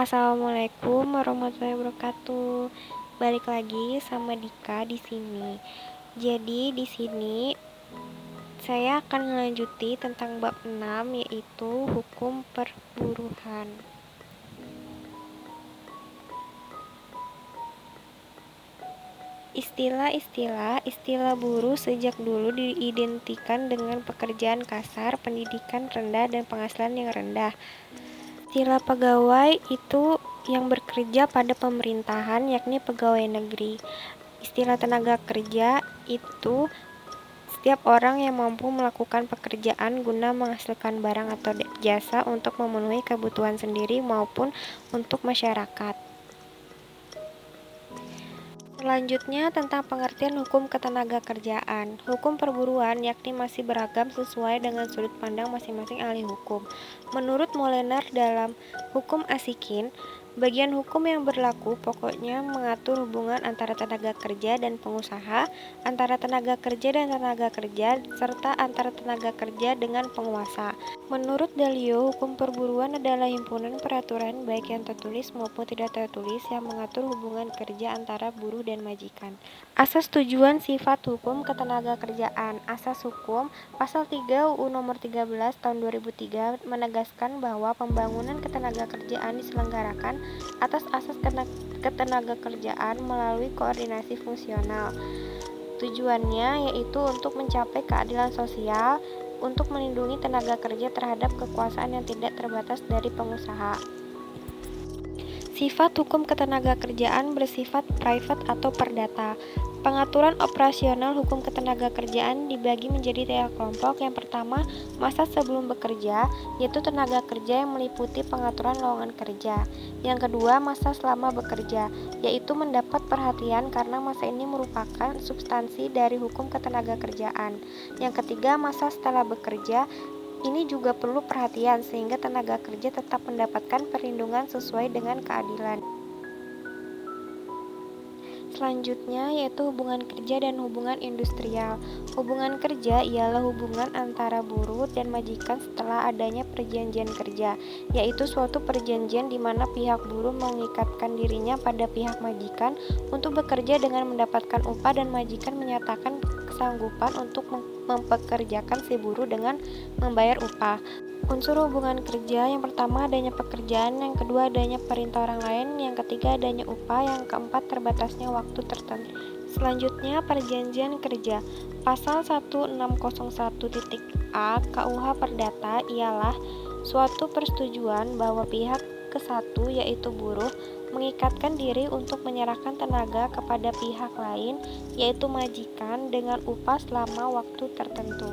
Assalamualaikum warahmatullahi wabarakatuh. Balik lagi sama Dika di sini. Jadi di sini saya akan melanjuti tentang bab 6 yaitu hukum perburuhan. Istilah buruh sejak dulu diidentikan dengan pekerjaan kasar, pendidikan rendah, dan penghasilan yang rendah. Istilah pegawai itu yang bekerja pada pemerintahan, yakni pegawai negeri. Istilah tenaga kerja itu setiap orang yang mampu melakukan pekerjaan guna menghasilkan barang atau jasa untuk memenuhi kebutuhan sendiri maupun untuk masyarakat. Selanjutnya tentang pengertian hukum ketenagakerjaan. Hukum perburuan yakni masih beragam sesuai dengan sudut pandang masing-masing ahli hukum. Menurut Molenaar dalam Hukum Asikin, bagian hukum yang berlaku pokoknya mengatur hubungan antara tenaga kerja dan pengusaha, antara tenaga kerja dan tenaga kerja, serta antara tenaga kerja dengan penguasa. Menurut Dalio, hukum perburuan adalah himpunan peraturan baik yang tertulis maupun tidak tertulis yang mengatur hubungan kerja antara buruh dan majikan. Asas tujuan sifat hukum ketenagakerjaan. Asas hukum Pasal 3 UU Nomor 13 Tahun 2003 menegaskan bahwa pembangunan ketenagakerjaan diselenggarakan atas asas ketenagakerjaan melalui koordinasi fungsional. Tujuannya yaitu untuk mencapai keadilan sosial, untuk melindungi tenaga kerja terhadap kekuasaan yang tidak terbatas dari pengusaha. Sifat hukum ketenagakerjaan bersifat private atau perdata. Pengaturan operasional hukum ketenagakerjaan dibagi menjadi 3 kelompok. Yang pertama, masa sebelum bekerja, yaitu tenaga kerja yang meliputi pengaturan lowongan kerja. Yang kedua, masa selama bekerja, yaitu mendapat perhatian karena masa ini merupakan substansi dari hukum ketenagakerjaan. Yang ketiga, masa setelah bekerja. Ini juga perlu perhatian sehingga tenaga kerja tetap mendapatkan perlindungan sesuai dengan keadilan. Selanjutnya yaitu hubungan kerja dan hubungan industrial. Hubungan kerja ialah hubungan antara buruh dan majikan setelah adanya perjanjian kerja, yaitu suatu perjanjian di mana pihak buruh mengikatkan dirinya pada pihak majikan untuk bekerja dengan mendapatkan upah dan majikan menyatakan kesanggupan untuk mempekerjakan si buruh dengan membayar upah. Unsur hubungan kerja yang pertama adanya pekerjaan, yang kedua adanya perintah orang lain, yang ketiga adanya upah, yang keempat terbatasnya waktu tertentu. Selanjutnya perjanjian kerja. Pasal 1601.a KUH Perdata ialah suatu persetujuan bahwa pihak ke-1 yaitu buruh mengikatkan diri untuk menyerahkan tenaga kepada pihak lain yaitu majikan dengan upah selama waktu tertentu.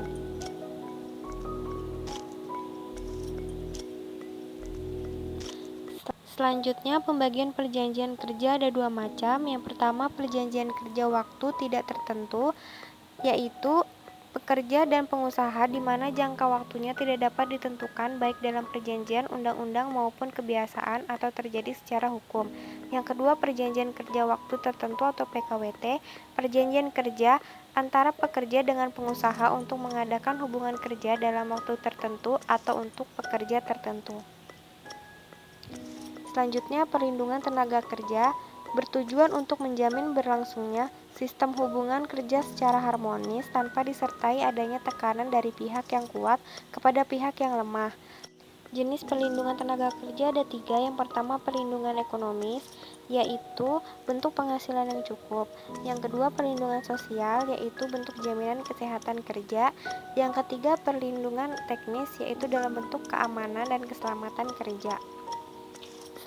Selanjutnya, pembagian perjanjian kerja ada 2 macam. Yang pertama, perjanjian kerja waktu tidak tertentu, yaitu pekerja dan pengusaha di mana jangka waktunya tidak dapat ditentukan baik dalam perjanjian, undang-undang maupun kebiasaan atau terjadi secara hukum. Yang kedua, perjanjian kerja waktu tertentu atau PKWT, perjanjian kerja antara pekerja dengan pengusaha untuk mengadakan hubungan kerja dalam waktu tertentu atau untuk pekerja tertentu. Selanjutnya, perlindungan tenaga kerja bertujuan untuk menjamin berlangsungnya sistem hubungan kerja secara harmonis tanpa disertai adanya tekanan dari pihak yang kuat kepada pihak yang lemah. Jenis perlindungan tenaga kerja ada 3. Yang pertama, perlindungan ekonomis, yaitu bentuk penghasilan yang cukup. Yang kedua, perlindungan sosial, yaitu bentuk jaminan kesehatan kerja. Yang ketiga, perlindungan teknis, yaitu dalam bentuk keamanan dan keselamatan kerja.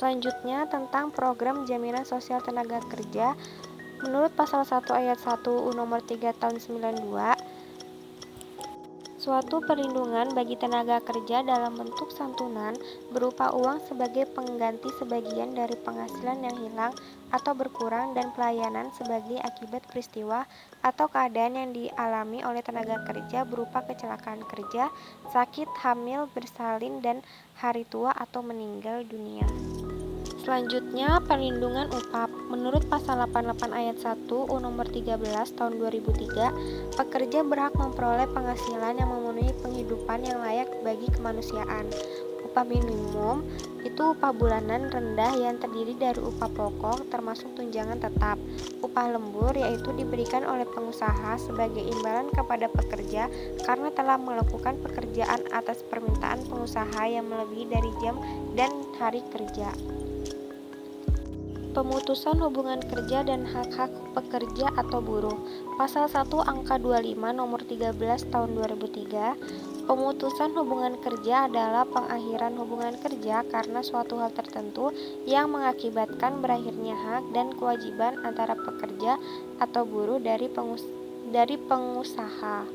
Selanjutnya tentang program jaminan sosial tenaga kerja. Menurut pasal 1 ayat 1 UU Nomor 3 Tahun 92, suatu perlindungan bagi tenaga kerja dalam bentuk santunan berupa uang sebagai pengganti sebagian dari penghasilan yang hilang atau berkurang dan pelayanan sebagai akibat peristiwa atau keadaan yang dialami oleh tenaga kerja berupa kecelakaan kerja, sakit, hamil, bersalin, dan hari tua atau meninggal dunia. Selanjutnya, perlindungan upah. Menurut pasal 88 ayat 1 UU Nomor 13 Tahun 2003, pekerja berhak memperoleh penghasilan yang memenuhi penghidupan yang layak bagi kemanusiaan. Upah minimum Itu upah bulanan rendah yang terdiri dari upah pokok termasuk tunjangan tetap. Upah lembur yaitu diberikan oleh pengusaha sebagai imbalan kepada pekerja karena telah melakukan pekerjaan atas permintaan pengusaha yang melebihi dari jam dan hari kerja. Pemutusan hubungan kerja dan hak-hak pekerja atau buruh. Pasal 1 Angka 25 Nomor 13 Tahun 2003. Pemutusan hubungan kerja adalah pengakhiran hubungan kerja karena suatu hal tertentu yang mengakibatkan berakhirnya hak dan kewajiban antara pekerja atau buruh dari pengusaha.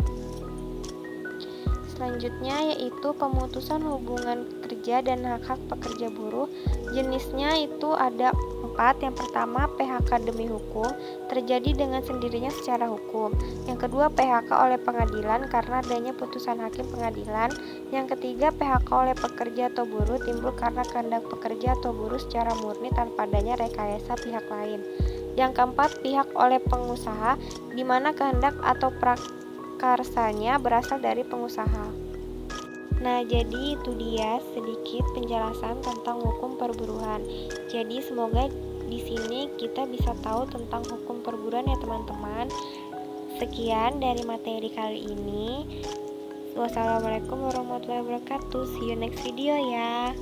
Selanjutnya yaitu pemutusan hubungan kerja dan hak-hak pekerja buruh. Jenisnya itu ada 4. Yang pertama, PHK demi hukum, terjadi dengan sendirinya secara hukum. Yang kedua, PHK oleh pengadilan karena adanya putusan hakim pengadilan. Yang ketiga, PHK oleh pekerja atau buruh timbul karena kehendak pekerja atau buruh secara murni tanpa adanya rekayasa pihak lain. Yang keempat, pihak oleh pengusaha, di mana kehendak atau prakarsanya berasal dari pengusaha. Nah, jadi itu dia sedikit penjelasan tentang hukum perburuan. Jadi semoga di sini kita bisa tahu tentang hukum perburuan ya teman-teman. Sekian dari materi kali ini. Wassalamualaikum warahmatullahi wabarakatuh. See you next video ya.